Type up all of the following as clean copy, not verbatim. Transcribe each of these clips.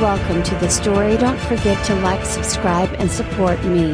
Welcome to the story. Don't forget to like, subscribe and support me.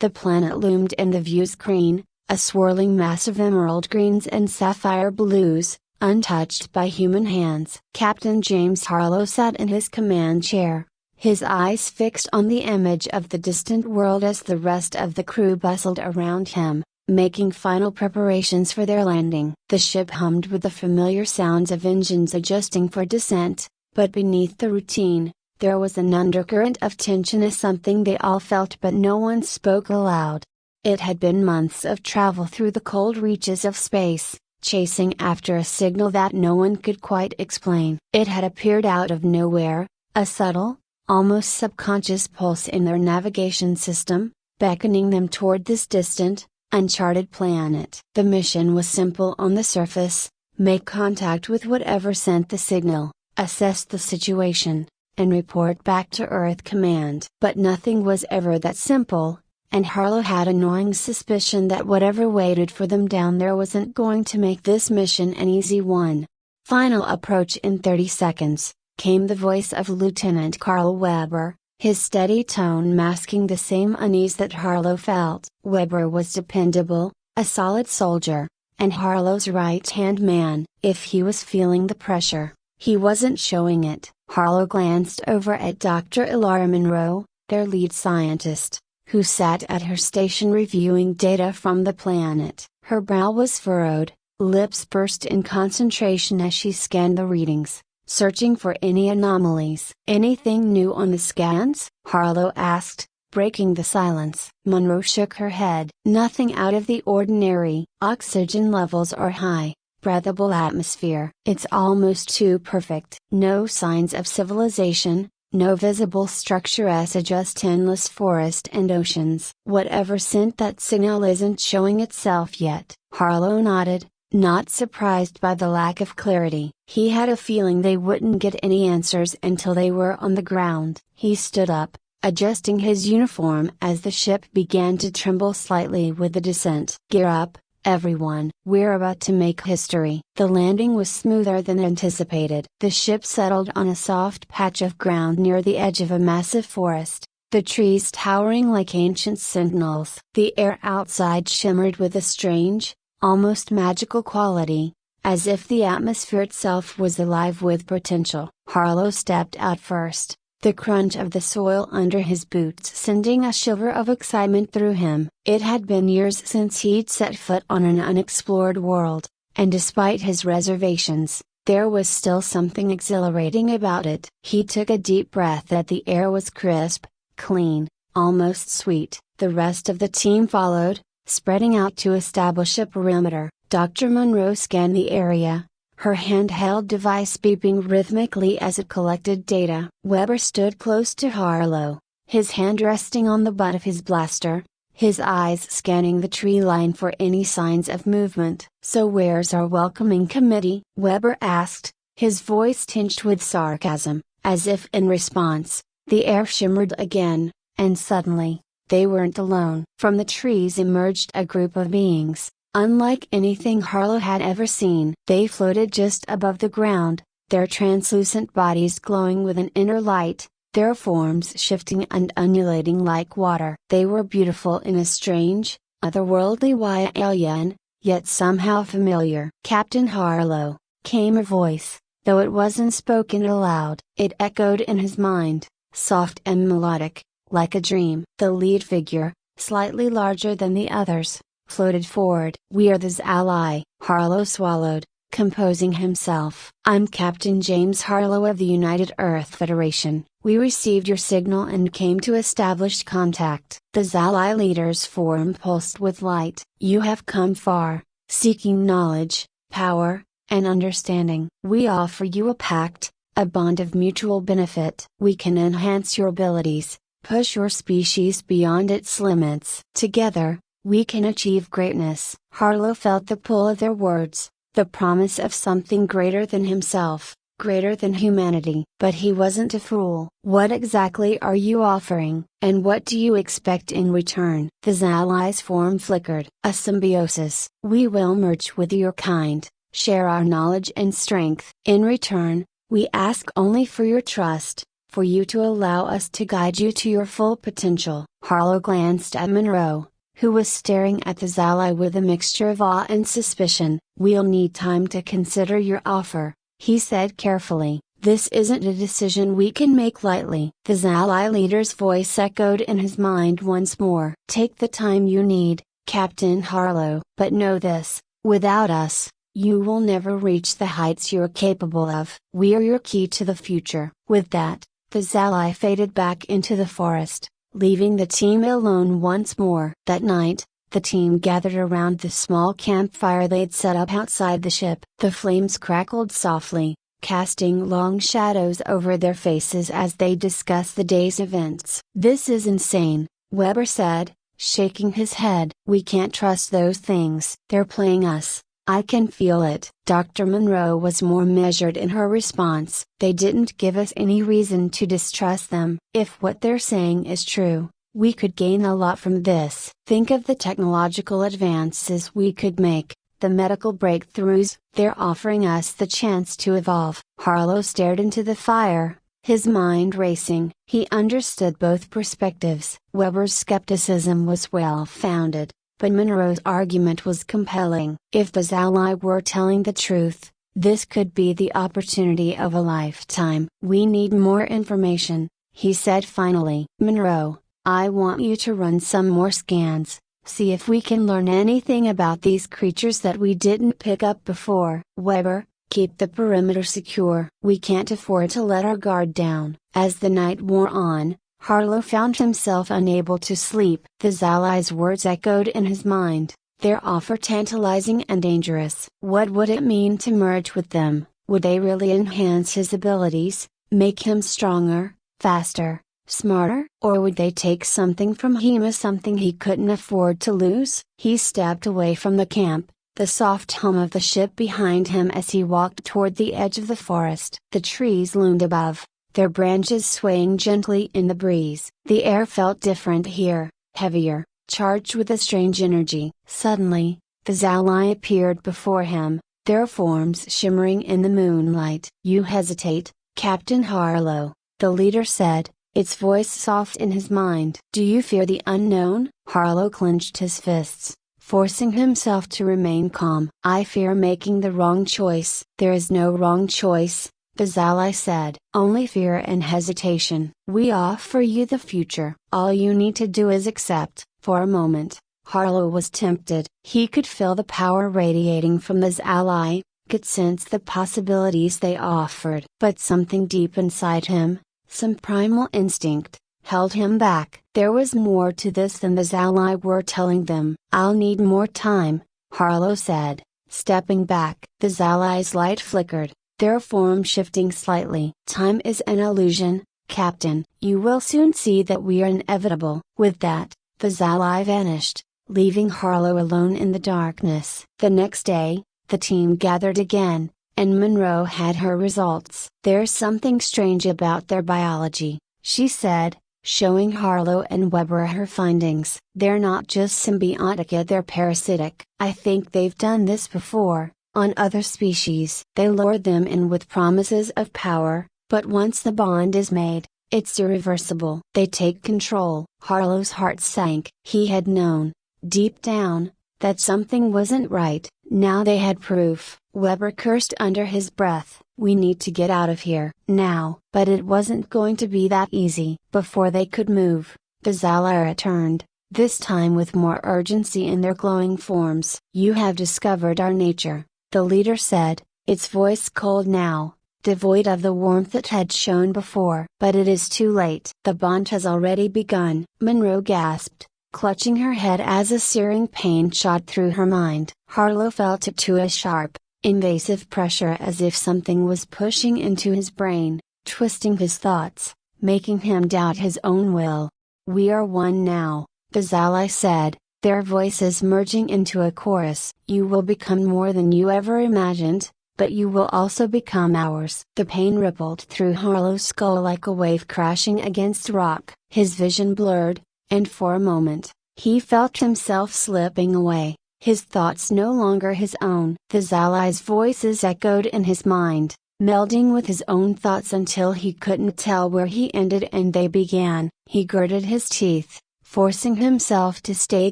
The planet loomed in the view screen, a swirling mass of emerald greens and sapphire blues, untouched by human hands. Captain James Harlow sat in his command chair, his eyes fixed on the image of the distant world as the rest of the crew bustled around him, making final preparations for their landing. The ship hummed with the familiar sounds of engines adjusting for descent, but beneath the routine, there was an undercurrent of tension, as something they all felt but no one spoke aloud. It had been months of travel through the cold reaches of space, chasing after a signal that no one could quite explain. It had appeared out of nowhere, a subtle, almost subconscious pulse in their navigation system, beckoning them toward this distant, uncharted planet. The mission was simple on the surface: make contact with whatever sent the signal, assess the situation, and report back to Earth Command. But nothing was ever that simple, and Harlow had a gnawing suspicion that whatever waited for them down there wasn't going to make this mission an easy one. Final approach in 30 seconds, came the voice of Lieutenant Carl Weber, his steady tone masking the same unease that Harlow felt. Weber was dependable, a solid soldier, and Harlow's right-hand man. If he was feeling the pressure, he wasn't showing it. Harlow glanced over at Dr. Ilara Monroe, their lead scientist, who sat at her station reviewing data from the planet. Her brow was furrowed, lips pursed in concentration as she scanned the readings, searching for any anomalies. "Anything new on the scans?" Harlow asked, breaking the silence. Monroe shook her head. "Nothing out of the ordinary. Oxygen levels are high, breathable atmosphere. It's almost too perfect. No signs of civilization, no visible structure, just endless forest and oceans. Whatever sent that signal isn't showing itself yet." Harlow nodded, not surprised by the lack of clarity. He had a feeling they wouldn't get any answers until they were on the ground. He stood up, adjusting his uniform as the ship began to tremble slightly with the descent. "Gear up, everyone. We're about to make history." The landing was smoother than anticipated. The ship settled on a soft patch of ground near the edge of a massive forest, the trees towering like ancient sentinels. The air outside shimmered with a strange, almost magical quality, as if the atmosphere itself was alive with potential. Harlow stepped out first, the crunch of the soil under his boots sending a shiver of excitement through him. It had been years since he'd set foot on an unexplored world, and despite his reservations, there was still something exhilarating about it. He took a deep breath. The air was crisp, clean, almost sweet. The rest of the team followed, spreading out to establish a perimeter. Dr. Monroe scanned the area, her handheld device beeping rhythmically as it collected data. Weber stood close to Harlow, his hand resting on the butt of his blaster, his eyes scanning the tree line for any signs of movement. "So where's our welcoming committee?" Weber asked, his voice tinged with sarcasm, as if in response. The air shimmered again, and suddenly, they weren't alone. From the trees emerged a group of beings, unlike anything Harlow had ever seen. They floated just above the ground, their translucent bodies glowing with an inner light, their forms shifting and undulating like water. They were beautiful in a strange, otherworldly way, alien, yet somehow familiar. "Captain Harlow," came a voice, though it wasn't spoken aloud. It echoed in his mind, soft and melodic, like a dream. The lead figure, slightly larger than the others, floated forward. "We are the ally." Harlow swallowed, composing himself. "I'm Captain James Harlow of the United Earth Federation. We received your signal and came to establish contact." The ally leader's form pulsed with light. "You have come far, seeking knowledge, power, and understanding. We offer you a pact, a bond of mutual benefit. We can enhance your abilities, push your species beyond its limits. Together, we can achieve greatness." Harlow felt the pull of their words, the promise of something greater than himself, greater than humanity. But he wasn't a fool. "What exactly are you offering, and what do you expect in return?" The ally's form flickered. "A symbiosis. We will merge with your kind, share our knowledge and strength. In return, We ask only for your trust, for you to allow us to guide you to your full potential. Harlow glanced at Monroe, who was staring at the Zali with a mixture of awe and suspicion. "We'll need time to consider your offer," he said carefully. "This isn't a decision we can make lightly." The Zali leader's voice echoed in his mind once more. "Take the time you need, Captain Harlow. But know this, without us, you will never reach the heights you're capable of. We are your key to the future." With that, the Zali faded back into the forest, leaving the team alone once more. That night, the team gathered around the small campfire they'd set up outside the ship. The flames crackled softly, casting long shadows over their faces as they discussed the day's events. "This is insane," Weber said, shaking his head. "We can't trust those things. They're playing us. I can feel it." Dr. Monroe was more measured in her response. "They didn't give us any reason to distrust them. If what they're saying is true, we could gain a lot from this. Think of the technological advances we could make, the medical breakthroughs. They're offering us the chance to evolve." Harlow stared into the fire, his mind racing. He understood both perspectives. Weber's skepticism was well-founded, but Monroe's argument was compelling. If the Zali were telling the truth, this could be the opportunity of a lifetime. "We need more information," he said finally. "Monroe, I want you to run some more scans, see if we can learn anything about these creatures that we didn't pick up before. Weber, keep the perimeter secure. We can't afford to let our guard down." As the night wore on, Harlow found himself unable to sleep. The Zali's words echoed in his mind, their offer tantalizing and dangerous. What would it mean to merge with them? Would they really enhance his abilities, make him stronger, faster, smarter? Or would they take something from him, as something he couldn't afford to lose? He stepped away from the camp, the soft hum of the ship behind him as he walked toward the edge of the forest. The trees loomed above, their branches swaying gently in the breeze. The air felt different here, heavier, charged with a strange energy. Suddenly, the Zali appeared before him, their forms shimmering in the moonlight. "You hesitate, Captain Harlow," the leader said, its voice soft in his mind. "Do you fear the unknown?" Harlow clenched his fists, forcing himself to remain calm. "I fear making the wrong choice." "There is no wrong choice," the Zali said. "Only fear and hesitation. We offer you the future. All you need to do is accept." For a moment, Harlow was tempted. He could feel the power radiating from the Zali, could sense the possibilities they offered. But something deep inside him, some primal instinct, held him back. There was more to this than the Zali were telling them. "I'll need more time," Harlow said, stepping back. The Zali's light flickered, their form shifting slightly. "Time is an illusion, Captain. You will soon see that we are inevitable." With that, the Zali vanished, leaving Harlow alone in the darkness. The next day, the team gathered again, and Monroe had her results. "There's something strange about their biology," she said, showing Harlow and Weber her findings. "They're not just symbiotic, they're parasitic. I think they've done this before, on other species. They lure them in with promises of power, but once the bond is made, it's irreversible. They take control." Harlow's heart sank. He had known, deep down, that something wasn't right. Now they had proof. Weber cursed under his breath. "We need to get out of here, now." But it wasn't going to be that easy. Before they could move, the Zali returned, this time with more urgency in their glowing forms. "You have discovered our nature," the leader said, its voice cold now, devoid of the warmth it had shown before. "But it is too late. The bond has already begun." Monroe gasped, clutching her head as a searing pain shot through her mind. Harlow felt it too, a sharp, invasive pressure, as if something was pushing into his brain, twisting his thoughts, making him doubt his own will. "We are one now," the Zali said, their voices merging into a chorus. "You will become more than you ever imagined, but you will also become ours." The pain rippled through Harlow's skull like a wave crashing against rock. His vision blurred, and for a moment, he felt himself slipping away, his thoughts no longer his own. The Zali's voices echoed in his mind, melding with his own thoughts until he couldn't tell where he ended and they began. He gritted his teeth, forcing himself to stay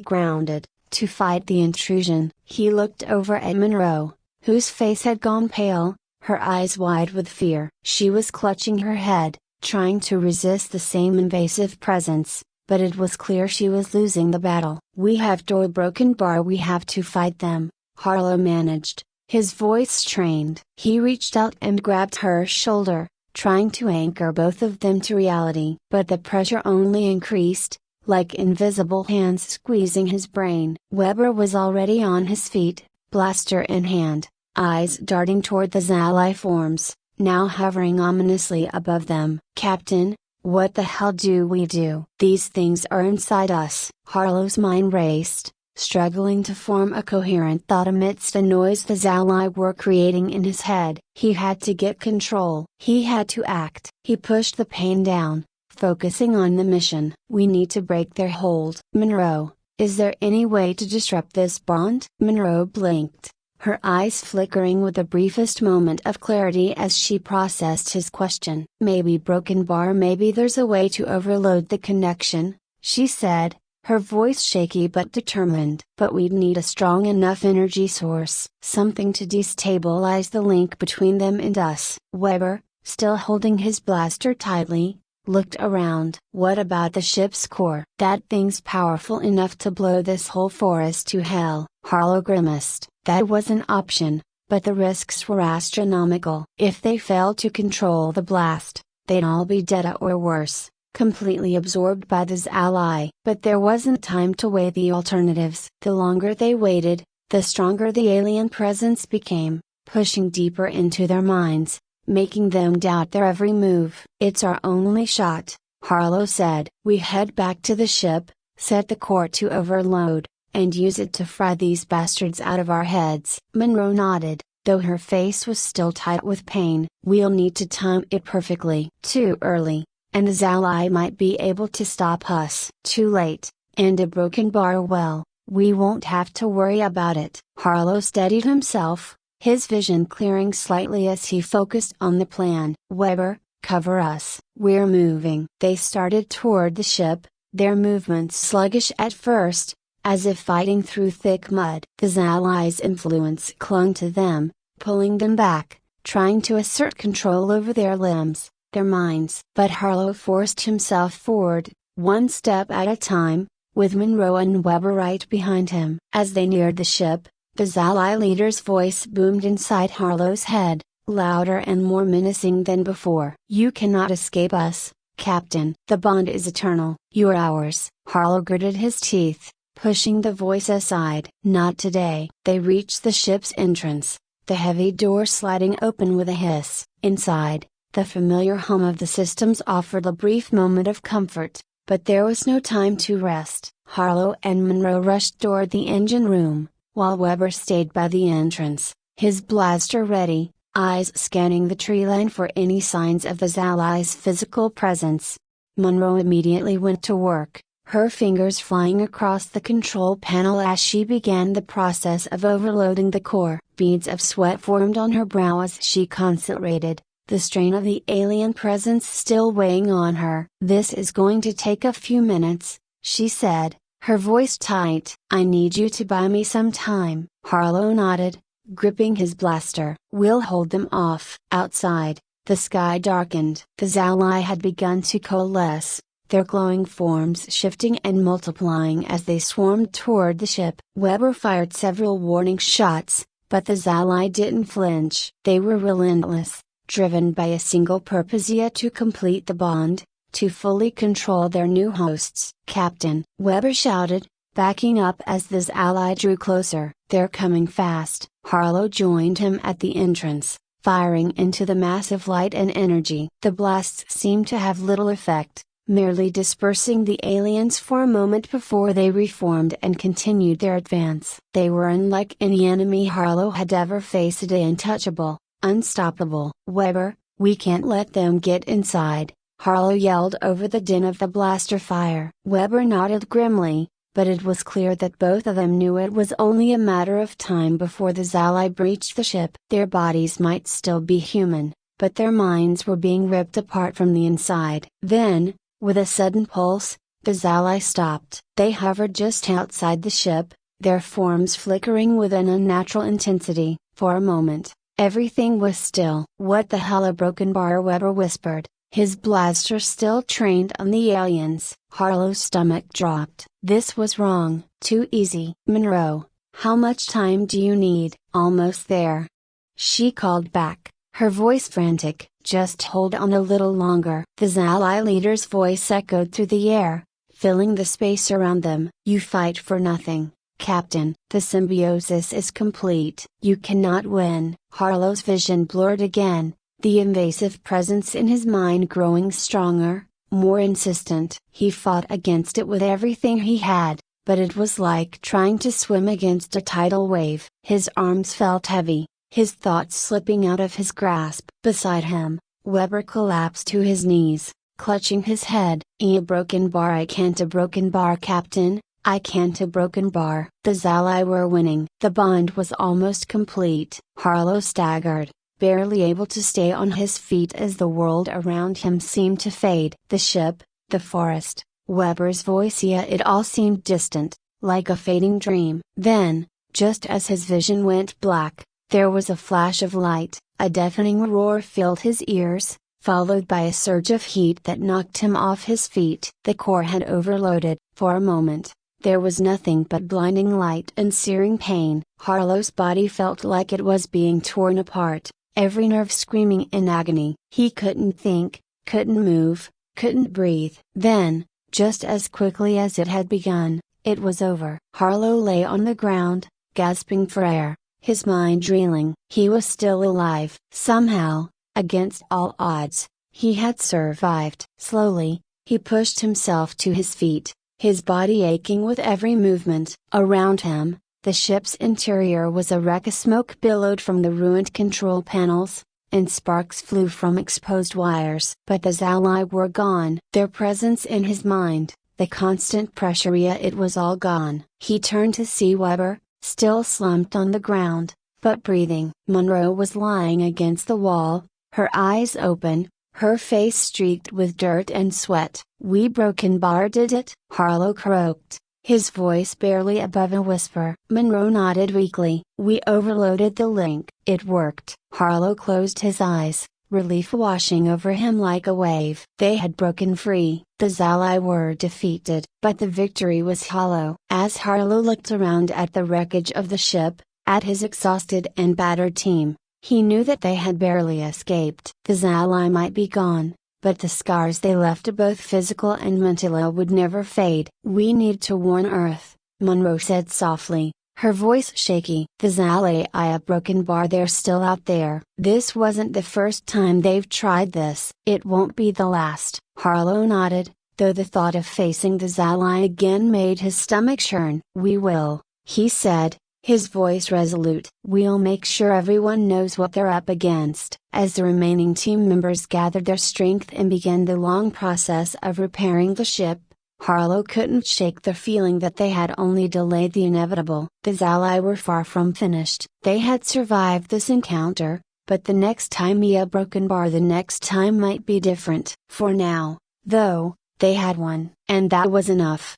grounded, to fight the intrusion. He looked over at Monroe, whose face had gone pale, her eyes wide with fear. She was clutching her head, trying to resist the same invasive presence, but it was clear she was losing the battle. "We have door broken bar, we have to fight them," Harlow managed, his voice strained. He reached out and grabbed her shoulder, trying to anchor both of them to reality. But the pressure only increased, like invisible hands squeezing his brain. Weber was already on his feet, blaster in hand, eyes darting toward the Zali forms, now hovering ominously above them. "Captain, what the hell do we do? These things are inside us." Harlow's mind raced, struggling to form a coherent thought amidst the noise the Zali were creating in his head. He had to get control. He had to act. He pushed the pain down, focusing on the mission. "We need to break their hold." "Monroe, is there any way to disrupt this bond?" Monroe blinked, her eyes flickering with the briefest moment of clarity as she processed his question. "Maybe broken bar, maybe there's a way to overload the connection," she said, her voice shaky but determined. "But we'd need a strong enough energy source, something to destabilize the link between them and us." Weber, still holding his blaster tightly, looked around. "What about the ship's core?" "That thing's powerful enough to blow this whole forest to hell." Harlow grimaced. That was an option, but the risks were astronomical. If they failed to control the blast, they'd all be dead or worse, completely absorbed by the Zali. But there wasn't time to weigh the alternatives. The longer they waited, the stronger the alien presence became, pushing deeper into their minds, making them doubt their every move. "It's our only shot," Harlow said. "We head back to the ship, set the core to overload, and use it to fry these bastards out of our heads." Monroe nodded, though her face was still tight with pain. "We'll need to time it perfectly. Too early, and the Zali might be able to stop us. Too late, and a broken bar, well, we won't have to worry about it." Harlow steadied himself, his vision clearing slightly as he focused on the plan. "Weber, cover us. We're moving." They started toward the ship, their movements sluggish at first, as if fighting through thick mud. The Zali's influence clung to them, pulling them back, trying to assert control over their limbs, their minds. But Harlow forced himself forward, one step at a time, with Monroe and Weber right behind him. As they neared the ship, the Zali leader's voice boomed inside Harlow's head, louder and more menacing than before. "You cannot escape us, Captain. The bond is eternal. You're ours." Harlow gritted his teeth, pushing the voice aside. "Not today." They reached the ship's entrance, the heavy door sliding open with a hiss. Inside, the familiar hum of the systems offered a brief moment of comfort, but there was no time to rest. Harlow and Monroe rushed toward the engine room, while Weber stayed by the entrance, his blaster ready, eyes scanning the tree line for any signs of the Zali's physical presence. Monroe immediately went to work, her fingers flying across the control panel as she began the process of overloading the core. Beads of sweat formed on her brow as she concentrated, the strain of the alien presence still weighing on her. "This is going to take a few minutes," she said, her voice tight. "I need you to buy me some time." Harlow nodded, gripping his blaster. "We'll hold them off." Outside, the sky darkened. The Zali had begun to coalesce, their glowing forms shifting and multiplying as they swarmed toward the ship. Weber fired several warning shots, but the Zali didn't flinch. They were relentless, driven by a single purpose, yet to complete the bond, to fully control their new hosts. "Captain," Weber shouted, backing up as the Zali drew closer. "They're coming fast." Harlow joined him at the entrance, firing into the massive light and energy. The blasts seemed to have little effect, merely dispersing the aliens for a moment before they reformed and continued their advance. They were unlike any enemy Harlow had ever faced, untouchable, unstoppable. "Weber, we can't let them get inside," Harlow yelled over the din of the blaster fire. Weber nodded grimly, but it was clear that both of them knew it was only a matter of time before the Zali breached the ship. Their bodies might still be human, but their minds were being ripped apart from the inside. Then, with a sudden pulse, the Zali stopped. They hovered just outside the ship, their forms flickering with an unnatural intensity. For a moment, everything was still. "What the hell?" a broken bar Weber whispered, his blaster still trained on the aliens. Harlow's stomach dropped. This was wrong. Too easy. "Monroe, how much time do you need?" "Almost there," she called back, her voice frantic. "Just hold on a little longer." The Zali leader's voice echoed through the air, filling the space around them. "You fight for nothing, Captain. The symbiosis is complete. You cannot win." Harlow's vision blurred again, the invasive presence in his mind growing stronger, more insistent. He fought against it with everything he had, but it was like trying to swim against a tidal wave. His arms felt heavy, his thoughts slipping out of his grasp. Beside him, Weber collapsed to his knees, clutching his head. "A broken bar. I can't a broken bar, Captain. I can't a broken bar." The Zali were winning. The bond was almost complete. Harlow staggered, barely able to stay on his feet as the world around him seemed to fade. The ship, the forest, Weber's voice, yeah, it all seemed distant, like a fading dream. Then, just as his vision went black, there was a flash of light. A deafening roar filled his ears, followed by a surge of heat that knocked him off his feet. The core had overloaded. For a moment, there was nothing but blinding light and searing pain. Harlow's body felt like it was being torn apart, every nerve screaming in agony. He couldn't think, couldn't move, couldn't breathe. Then, just as quickly as it had begun, it was over. Harlow lay on the ground, gasping for air, his mind reeling. He was still alive. Somehow, against all odds, he had survived. Slowly, he pushed himself to his feet, his body aching with every movement. Around him, the ship's interior was a wreck. Smoke billowed from the ruined control panels, and sparks flew from exposed wires. But the Zali were gone. Their presence in his mind, the constant pressure, yeah, it was all gone. He turned to see Weber, still slumped on the ground, but breathing. Monroe was lying against the wall, her eyes open, her face streaked with dirt and sweat. "We broken bar, did it?" Harlow croaked, his voice barely above a whisper. Monroe nodded weakly. "We overloaded the link." "It worked." Harlow closed his eyes, relief washing over him like a wave. They had broken free. The Zali were defeated. But the victory was hollow. As Harlow looked around at the wreckage of the ship, at his exhausted and battered team, he knew that they had barely escaped. The Zali might be gone, but the scars they left, both physical and mental, would never fade. "We need to warn Earth," Monroe said softly, her voice shaky. "The Zali, a broken bar, they're still out there. This wasn't the first time they've tried this. It won't be the last." Harlow nodded, though the thought of facing the Zali again made his stomach churn. "We will," he said, his voice resolute. "We'll make sure everyone knows what they're up against." As the remaining team members gathered their strength and began the long process of repairing the ship, Harlow couldn't shake the feeling that they had only delayed the inevitable. The Zali were far from finished. They had survived this encounter, but the next time, a broken bar, the next time might be different. For now, though, they had won, and that was enough.